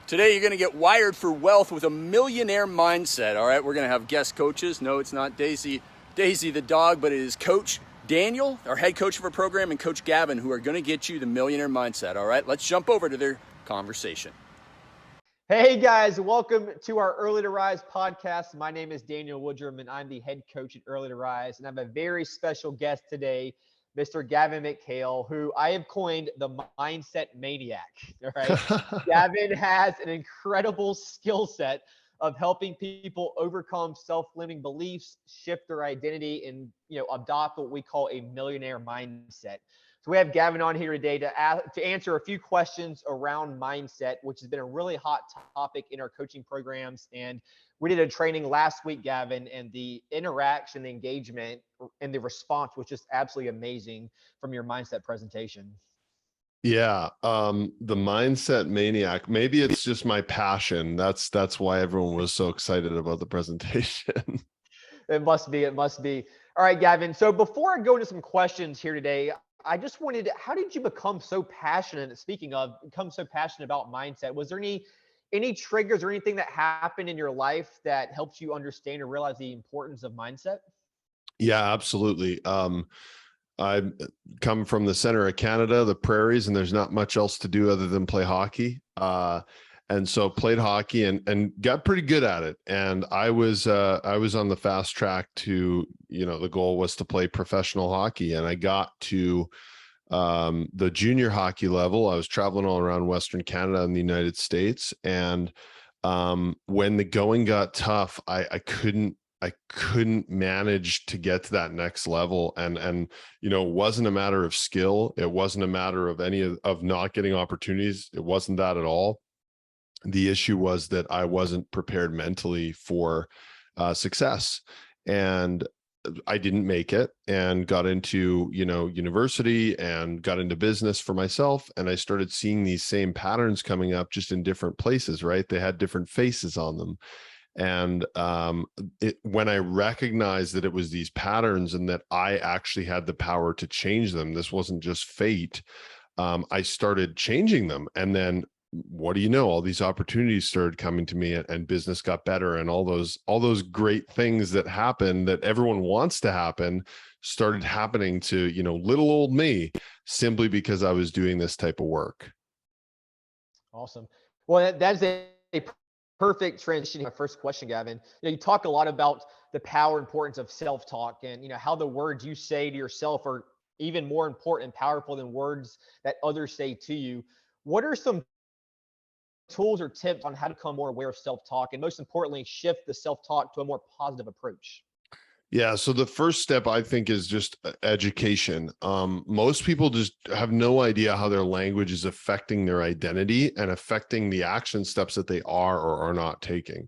Today, you're going to get wired for wealth with a millionaire mindset. All right, we're going to have guest coaches. No, it's not Daisy the dog, but it is Coach Daniel, our head coach of our program, and Coach Gavin, who are going to get you the millionaire mindset. All right, let's jump over to their conversation. Hey guys, welcome to our Early to Rise podcast. My name is Daniel Woodrum, and I'm the head coach at Early to Rise. And I have a very special guest today, Mr. Gavin McHale, who I have coined the mindset maniac. All right. Gavin has an incredible skill set of helping people overcome self-limiting beliefs, shift their identity, and adopt what we call a millionaire mindset. So we have Gavin on here today to answer a few questions around mindset, which has been a really hot topic in our coaching programs. And we did a training last week, Gavin, and the interaction, the engagement, and the response was just absolutely amazing from your mindset presentation. Yeah, the mindset maniac. Maybe it's just my passion. That's why everyone was so excited about the presentation. It must be. It must be. All right, Gavin. So before I go into some questions here today, I just wanted to, how did you become so passionate, speaking of, become so passionate about mindset? Was there any triggers or anything that happened in your life that helped you understand or realize the importance of mindset? Yeah, absolutely. I come from the center of Canada, the prairies, and there's not much else to do other than play hockey. And so played hockey and got pretty good at it. And I was on the fast track to, the goal was to play professional hockey. And I got to the junior hockey level. I was traveling all around Western Canada and the United States. And when the going got tough, I couldn't manage to get to that next level. And it wasn't a matter of skill. It wasn't a matter of any of not getting opportunities. It wasn't that at all. The issue was that I wasn't prepared mentally for success, and I didn't make it, and got into, university and got into business for myself. And I started seeing these same patterns coming up just in different places, right? They had different faces on them. And when I recognized that it was these patterns and that I actually had the power to change them, this wasn't just fate. I started changing them. And then what do you know? All these opportunities started coming to me, and business got better, and all those great things that happen that everyone wants to happen started happening to, little old me, simply because I was doing this type of work. Awesome. Well, that's a perfect transition. My first question, Gavin, you talk a lot about the power and importance of self-talk, and how the words you say to yourself are even more important and powerful than words that others say to you. What are some tools or tips on how to become more aware of self-talk, and most importantly, shift the self-talk to a more positive approach? Yeah. So the first step, I think, is just education. Most people just have no idea how their language is affecting their identity and affecting the action steps that they are or are not taking.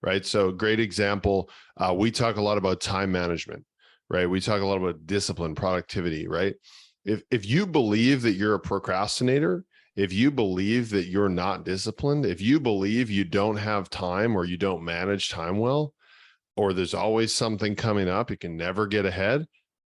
Right. So great example. We talk a lot about time management, right? We talk a lot about discipline, productivity, right? If you believe that you're a procrastinator, if you believe that you're not disciplined, if you believe you don't have time or you don't manage time well, or there's always something coming up, you can never get ahead,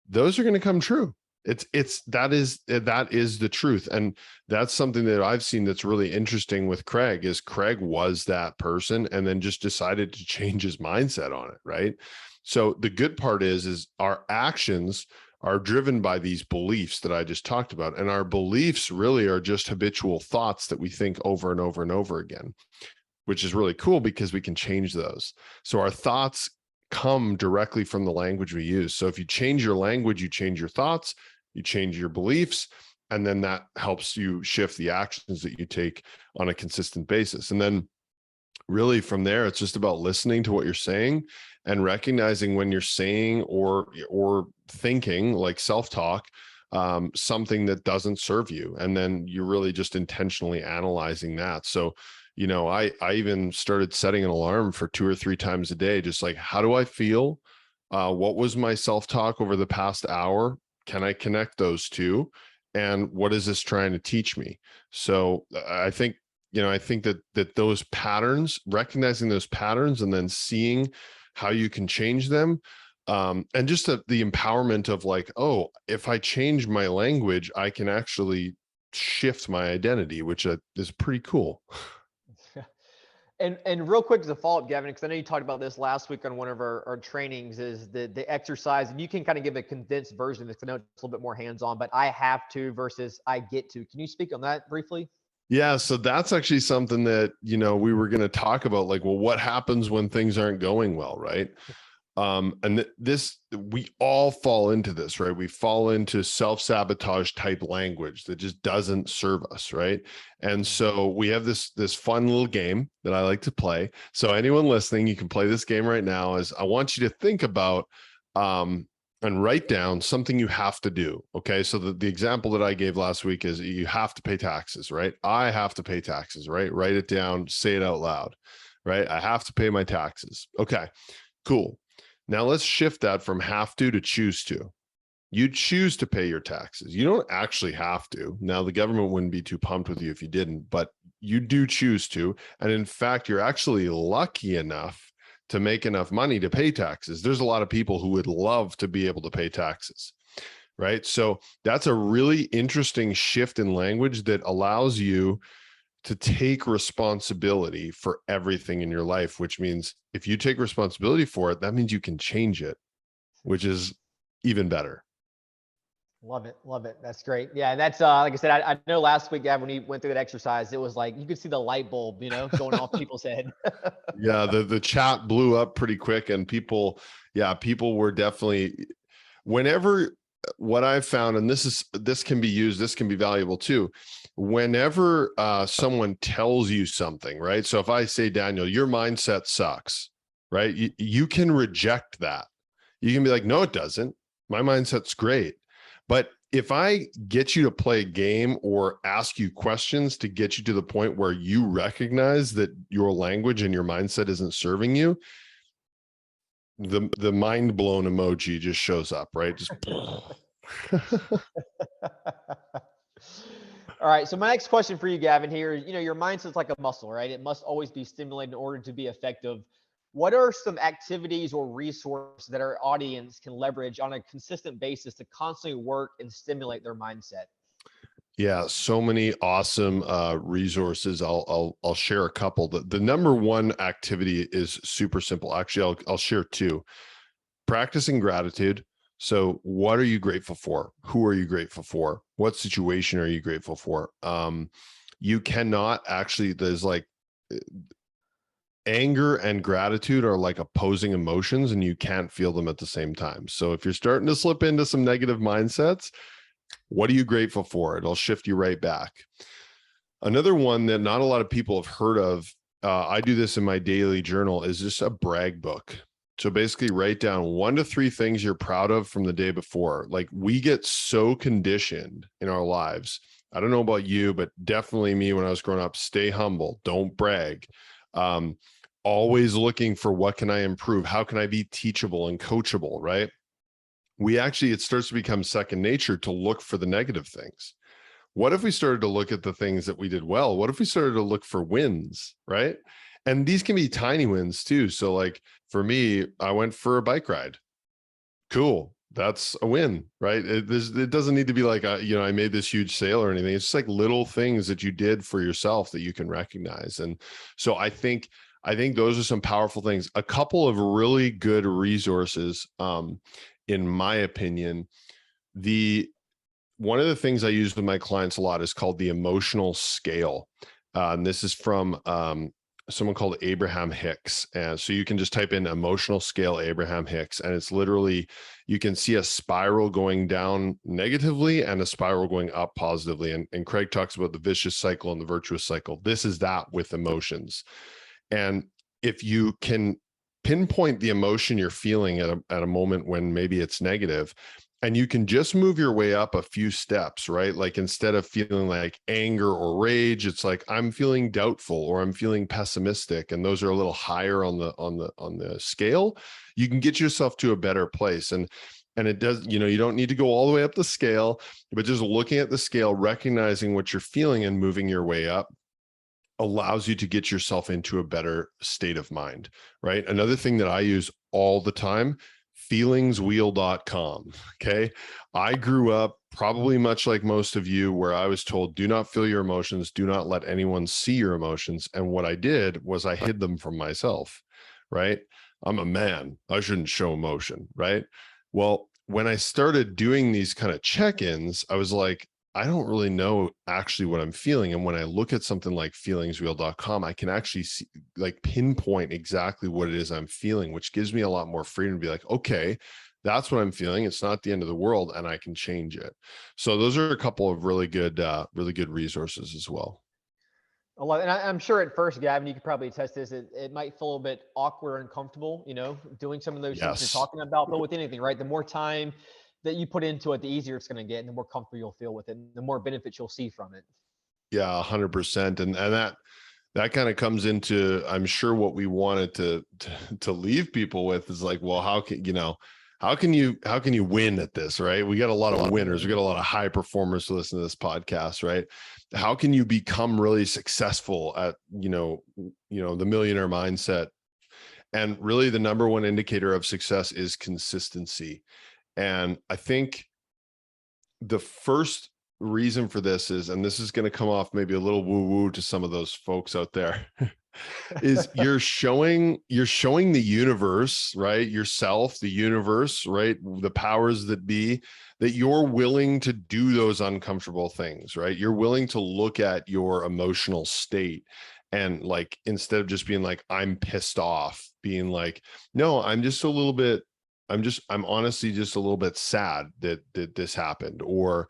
those are going to come true. That is the truth. And that's something that I've seen that's really interesting with Craig, is Craig was that person and then just decided to change his mindset on it. Right. So the good part is our actions are driven by these beliefs that I just talked about. And our beliefs really are just habitual thoughts that we think over and over and over again, which is really cool because we can change those. So our thoughts come directly from the language we use. So if you change your language, you change your thoughts, you change your beliefs, and then that helps you shift the actions that you take on a consistent basis. And then really from there, it's just about listening to what you're saying and recognizing when you're saying or thinking, like self-talk, something that doesn't serve you. And then you're really just intentionally analyzing that. So, I even started setting an alarm for 2 or 3 times a day, just like, how do I feel? What was my self-talk over the past hour? Can I connect those two? And what is this trying to teach me? So I think that those patterns, recognizing those patterns and then seeing how you can change them, and just the empowerment of like, oh, if I change my language, I can actually shift my identity, which is pretty cool. And real quick as a follow-up, Gavin, because I know you talked about this last week on one of our trainings, is the exercise, and you can kind of give a condensed version of this. I know it's a little bit more hands-on, but I have to versus I get to. Can you speak on that briefly? Yeah, so that's actually something that, we were going to talk about, like, well, what happens when things aren't going well, right? We all fall into this, right? We fall into self-sabotage type language that just doesn't serve us, right? And so we have this fun little game that I like to play. So anyone listening, you can play this game right now. Is I want you to think about and write down something you have to do. Okay. So the example that I gave last week is you have to pay taxes, right? I have to pay taxes, right? Write it down, say it out loud, right? I have to pay my taxes. Okay, cool. Now let's shift that from have to choose to. You choose to pay your taxes. You don't actually have to. Now, the government wouldn't be too pumped with you if you didn't, but you do choose to. And in fact, you're actually lucky enough to make enough money to pay taxes. There's a lot of people who would love to be able to pay taxes, right? So that's a really interesting shift in language that allows you to take responsibility for everything in your life, which means if you take responsibility for it, that means you can change it, which is even better. Love it. Love it. That's great. Yeah. And that's, like I said, I know last week, Gavin, when we went through that exercise, it was like, you could see the light bulb, going off people's head. Yeah. The chat blew up pretty quick, and people were definitely, whenever, what I've found, and this can be used, this can be valuable too. Whenever someone tells you something, right? So if I say, Daniel, your mindset sucks, right? You can reject that. You can be like, no, it doesn't. My mindset's great. But if I get you to play a game or ask you questions to get you to the point where you recognize that your language and your mindset isn't serving you, the mind blown emoji just shows up, right? Just All right. So my next question for you, Gavin, here is, your mindset's like a muscle, right? It must always be stimulated in order to be effective. What are some activities or resources that our audience can leverage on a consistent basis to constantly work and stimulate their mindset? Yeah, so many awesome resources. I'll share a couple. The number one activity is super simple. Actually, I'll share two. Practicing gratitude. So what are you grateful for? Who are you grateful for? What situation are you grateful for? You cannot actually, there's like anger and gratitude are like opposing emotions, and you can't feel them at the same time. So if you're starting to slip into some negative mindsets, what are you grateful for? It'll shift you right back. Another one that not a lot of people have heard of, I do this in my daily journal, is just a brag book. So basically write down 1 to 3 things you're proud of from the day before. Like, we get so conditioned in our lives. I don't know about you, but definitely me when I was growing up, stay humble, don't brag. Always looking for what can I improve? How can I be teachable and coachable, right? It starts to become second nature to look for the negative things. What if we started to look at the things that we did well? What if we started to look for wins, right? And these can be tiny wins too. So like for me, I went for a bike ride. Cool. That's a win, right? It doesn't need to be like, I made this huge sale or anything. It's just like little things that you did for yourself that you can recognize. And so I think those are some powerful things. A couple of really good resources, in my opinion. One of the things I use with my clients a lot is called the emotional scale. And this is from someone called Abraham Hicks. And so you can just type in emotional scale Abraham Hicks, and it's literally, you can see a spiral going down negatively and a spiral going up positively. And Craig talks about the vicious cycle and the virtuous cycle. This is that with emotions. And if you can pinpoint the emotion you're feeling at a moment when maybe it's negative, and you can just move your way up a few steps, right? Like instead of feeling like anger or rage, it's like I'm feeling doubtful or I'm feeling pessimistic, and those are a little higher on the scale. You can get yourself to a better place. And it does, you don't need to go all the way up the scale, but just looking at the scale, recognizing what you're feeling and moving your way up allows you to get yourself into a better state of mind, right? Another thing that I use all the time, feelingswheel.com. Okay. I grew up probably much like most of you, where I was told, do not feel your emotions. Do not let anyone see your emotions. And what I did was I hid them from myself, right? I'm a man. I shouldn't show emotion, right? Well, when I started doing these kind of check-ins, I was like, I don't really know actually what I'm feeling. And when I look at something like feelingswheel.com, I can actually see, like, pinpoint exactly what it is I'm feeling, which gives me a lot more freedom to be like, okay, that's what I'm feeling. It's not the end of the world, and I can change it. So those are a couple of really good resources as well. I love it. And I'm sure at first, Gavin, you could probably attest this. It might feel a bit awkward and uncomfortable, doing some of those things you're Yes. talking about. But with anything, right? The more time that you put into it, the easier it's going to get, and the more comfortable you'll feel with it, and the more benefits you'll see from it. Yeah, 100%. And that kind of comes into, I'm sure, what we wanted to leave people with is like, well, how can you win at this, right? We got a lot of winners. We got a lot of high performers to listen to this podcast, right? How can you become really successful at, the millionaire mindset? And really the number one indicator of success is consistency. And I think the first reason for this is, and this is going to come off maybe a little woo-woo to some of those folks out there, is you're showing the universe, right? Yourself, the universe, right? The powers that be, that you're willing to do those uncomfortable things, right? You're willing to look at your emotional state and, like, instead of just being like, I'm pissed off, being like, no, I'm honestly just a little bit sad that this happened, or,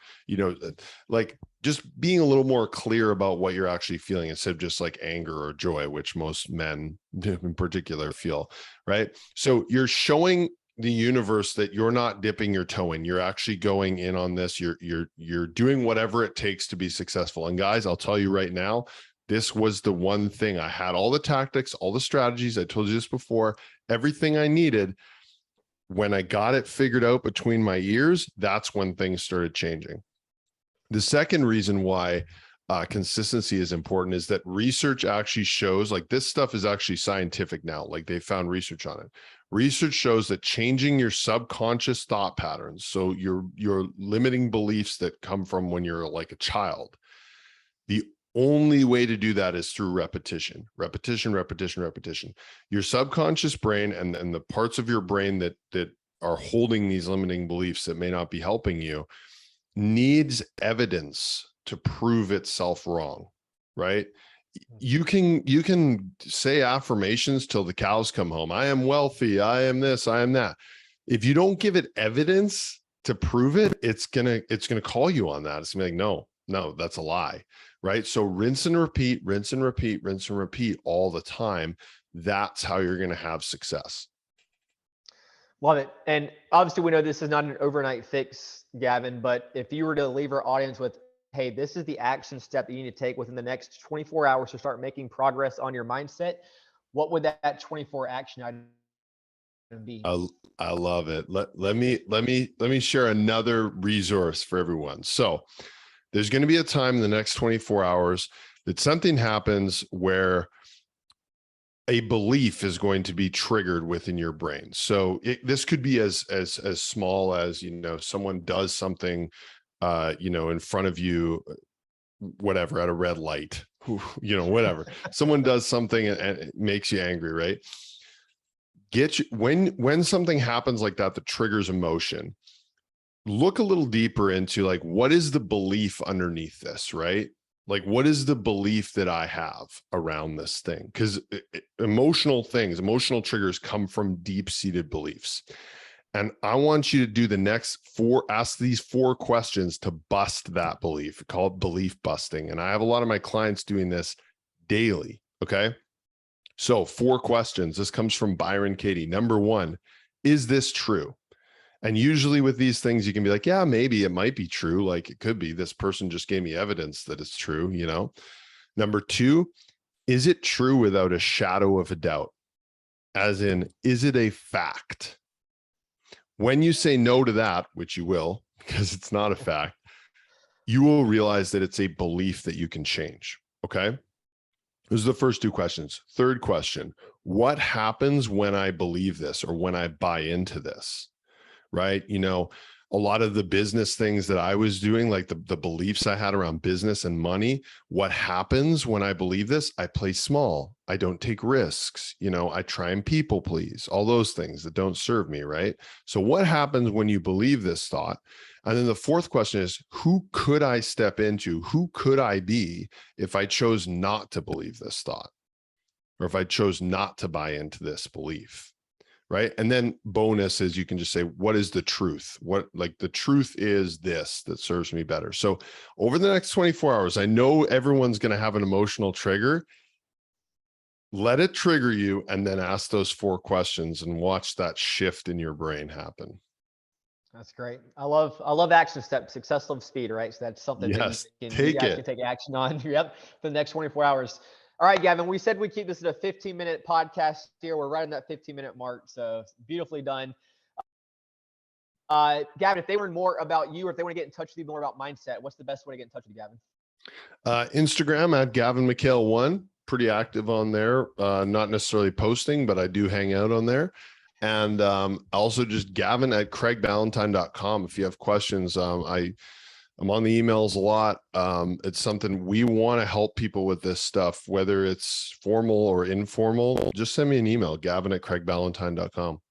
like, just being a little more clear about what you're actually feeling instead of just like anger or joy, which most men in particular feel, right? So you're showing the universe that you're not dipping your toe in. You're actually going in on this. You're doing whatever it takes to be successful. And guys, I'll tell you right now, this was the one thing. I had all the tactics, all the strategies. I told you this before, everything I needed. When I got it figured out between my ears, that's when things started changing. The second reason why consistency is important is that research actually shows, like, this stuff is actually scientific now. Like, they found research on it. Research shows that changing your subconscious thought patterns, so your limiting beliefs that come from when you're like a child, the only way to do that is through repetition. Your subconscious brain and the parts of your brain that are holding these limiting beliefs that may not be helping you needs evidence to prove itself wrong, right? You can say affirmations till the cows come home. I am wealthy. I am this. I am that. If you don't give it evidence to prove it, it's gonna call you on that. It's gonna be like, no, that's a lie, right? So rinse and repeat all the time. That's how you're going to have success. Love it. And obviously we know this is not an overnight fix, Gavin, but if you were to leave our audience with, hey, this is the action step that you need to take within the next 24 hours to start making progress on your mindset, what would that 24 action item be? I love it. Let me share another resource for everyone. So there's going to be a time in the next 24 hours that something happens where a belief is going to be triggered within your brain. So this could be as small as, someone does something, in front of you, whatever, at a red light, whatever. Someone does something and it makes you angry, right? When something happens like that triggers emotion, look a little deeper into, like, what is the belief underneath this, right? Like, what is the belief that I have around this thing? Because emotional triggers come from deep-seated beliefs. And I want you to do ask these 4 questions to bust that belief. Call it belief busting. And I have a lot of my clients doing this daily. Okay. So 4 questions. This comes from Byron Katie. Number 1, is this true? And usually with these things, you can be like, yeah, maybe it might be true. Like, it could be, this person just gave me evidence that it's true, Number 2, is it true without a shadow of a doubt? As in, is it a fact? When you say no to that, which you will, because it's not a fact, you will realize that it's a belief that you can change. Okay. Those are the first two questions. Third question, what happens when I believe this or when I buy into this? Right? You know, a lot of the business things that I was doing, like the beliefs I had around business and money, what happens when I believe this? I play small. I don't take risks. You know, I try and people please, all those things that don't serve me, right? So what happens when you believe this thought? And then the fourth question is, who could I step into? Who could I be if I chose not to believe this thought? Or if I chose not to buy into this belief? Right. And then bonus is you can just say, what is the truth? What, like, the truth is this that serves me better. So over the next 24 hours, I know everyone's going to have an emotional trigger. Let it trigger you and then ask those 4 questions and watch that shift in your brain happen. That's great. I love action steps, success loves speed, right? So that's something Yes, that you take guys it. can take action on. Yep, for the next 24 hours. All right, Gavin, we said we keep this at a 15-minute podcast here. We're right on that 15-minute mark. So beautifully done. Gavin, if they learn more about you or if they want to get in touch with you more about mindset, what's the best way to get in touch with you, Gavin? Instagram at Gavin McHale1, pretty active on there. Not necessarily posting, but I do hang out on there. And also just Gavin at CraigBallantine.com. If you have questions, I'm on the emails a lot. It's something we want to help people with this stuff, whether it's formal or informal. Just send me an email, Gavin at CraigBallantine.com.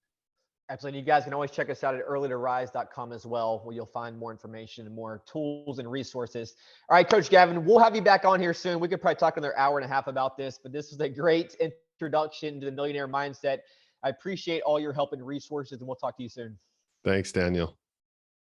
Absolutely. You guys can always check us out at earlytorise.com as well, where you'll find more information and more tools and resources. All right, Coach Gavin, we'll have you back on here soon. We could probably talk another hour and a half about this, but this was a great introduction to the millionaire mindset. I appreciate all your help and resources, and we'll talk to you soon. Thanks, Daniel.